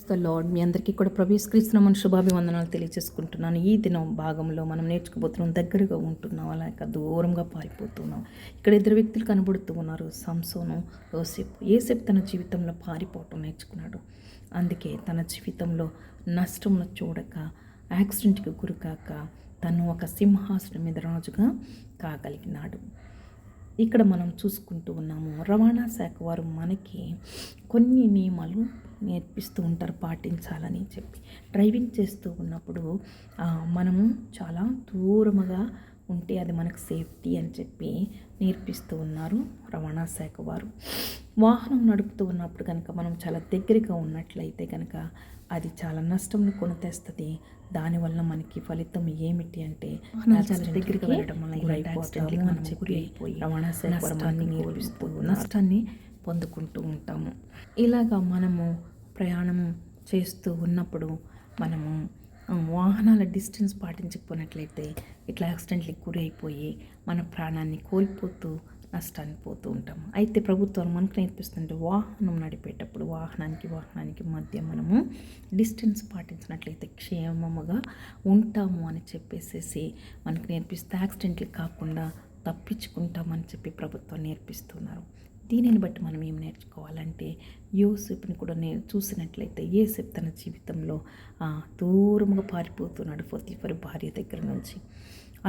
The lord. మీ అందరికీ కూడా ప్రభు యేసుక్రీస్తునామమున శుభాభివందనాలు తెలియజేసుకుంటున్నాను. ఈ దినం భాగంలో మనం నేర్చుకోబోతున్నాం, దగ్గరగా ఉంటున్నాం, అలాగే దూరంగా పారిపోతున్నాం. ఇక్కడ ఇద్దరు వ్యక్తులు కనబడుతూ ఉన్నారు, సంసోను, యోసేపు. యోసేపు తన జీవితంలో పారిపోవటం నేర్చుకున్నాడు. అందుకే తన జీవితంలో నష్టమును చూడక, యాక్సిడెంట్కి గురికాక, తను ఒక సింహాసనం మీద రాజుగా కాగలిగినాడు. ఇక్కడ మనం చూసుకుంటూ ఉన్నాము, రవాణా శాఖ వారు మనకి కొన్ని నియమాలు నేర్పిస్తూ ఉంటారు పాటించాలని చెప్పి. డ్రైవింగ్ చేస్తూ ఉన్నప్పుడు మనము చాలా దూరముగా ఉంటే అది మనకు సేఫ్టీ అని చెప్పి నేర్పిస్తూ ఉన్నారు రవాణా శాఖ వారు. వాహనం నడుపుతూ ఉన్నప్పుడు కనుక మనం చాలా దగ్గరగా ఉన్నట్లయితే కనుక అది చాలా నష్టంను కొనితేస్తుంది. దానివల్ల మనకి ఫలితం ఏమిటి అంటే చాలా దగ్గరగా వెళ్ళడం వల్ల రవాణా శాఖ నేర్పిస్తూ నష్టాన్ని పొందుకుంటూ ఉంటాము. ఇలాగా మనము ప్రయాణం చేస్తూ ఉన్నప్పుడు మనము వాహనాల డిస్టెన్స్ పాటించకపోయినట్లయితే ఇట్లా యాక్సిడెంట్లకు గురి అయిపోయి మన ప్రాణాన్ని కోల్పోతూ నష్టాన్ని పోతూ ఉంటాము. అయితే ప్రభుత్వం మనకు నేర్పిస్తుంటే వాహనం నడిపేటప్పుడు వాహనానికి మధ్య మనము డిస్టెన్స్ పాటించినట్లయితే క్షేమముగా ఉంటాము అని చెప్పేసి మనకు నేర్పిస్తే యాక్సిడెంట్లు కాకుండా తప్పించుకుంటామని చెప్పి ప్రభుత్వం నేర్పిస్తున్నారు. దీనిని బట్టి మనం ఏం నేర్చుకోవాలంటే, యోసేపుని కూడా చూసినట్లయితే యోసేపు తన జీవితంలో దూరంగా పారిపోతున్నాడు పోతీఫరు భార్య దగ్గర నుంచి.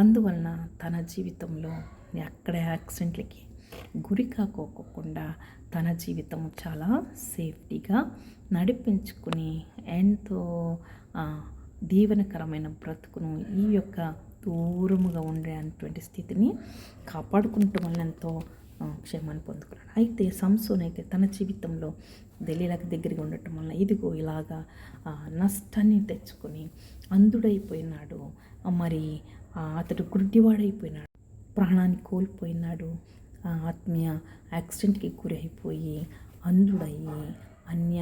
అందువలన తన జీవితంలో అక్కడ యాక్సిడెంట్లకి గురి కాకోకుండా తన జీవితం చాలా సేఫ్టీగా నడిపించుకుని ఎంతో దీవెనకరమైన బ్రతుకును ఈ యొక్క దూరముగా ఉండేటువంటి స్థితిని కాపాడుకుంటూ వల్ల ఎంతో క్షేమాన్ని పొందుకున్నాడు. అయితే సంసోన్ అయితే తన జీవితంలో దెలీలాకి దగ్గరగా ఉండటం వల్ల ఇదిగో ఇలాగా నష్టాన్ని తెచ్చుకొని అంధుడైపోయినాడు. మరి అతడు గుడ్డివాడైపోయినాడు, ప్రాణాన్ని కోల్పోయినాడు. ఆత్మీయ యాక్సిడెంట్కి గురైపోయి అంధుడయ్యి అన్య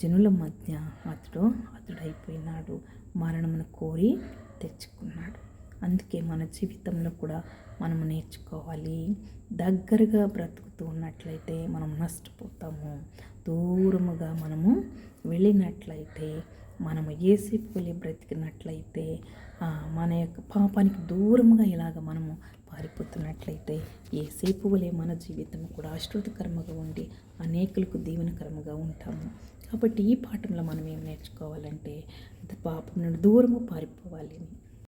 జనుల మధ్య అతడైపోయినాడు. మరణమును కోరి తెచ్చుకున్నాడు. అందుకే మన జీవితంలో కూడా మనము నేర్చుకోవాలి, దగ్గరగా బ్రతుకుతూ ఉన్నట్లయితే మనం నష్టపోతాము. దూరముగా మనము వెళ్ళినట్లయితే, మనము యేసేపు వలె బ్రతికినట్లయితే, మన యొక్క పాపానికి దూరముగా ఇలాగ మనము పారిపోతున్నట్లయితే యేసేపు వలె మన జీవితం కూడా ఆశీర్వాదకరముగా ఉండి అనేకులకు దీవెనకరముగా ఉంటాము. కాబట్టి ఈ పాఠంలో మనం ఏం నేర్చుకోవాలంటే, పాపం నుండి దూరము పారిపోవాలి.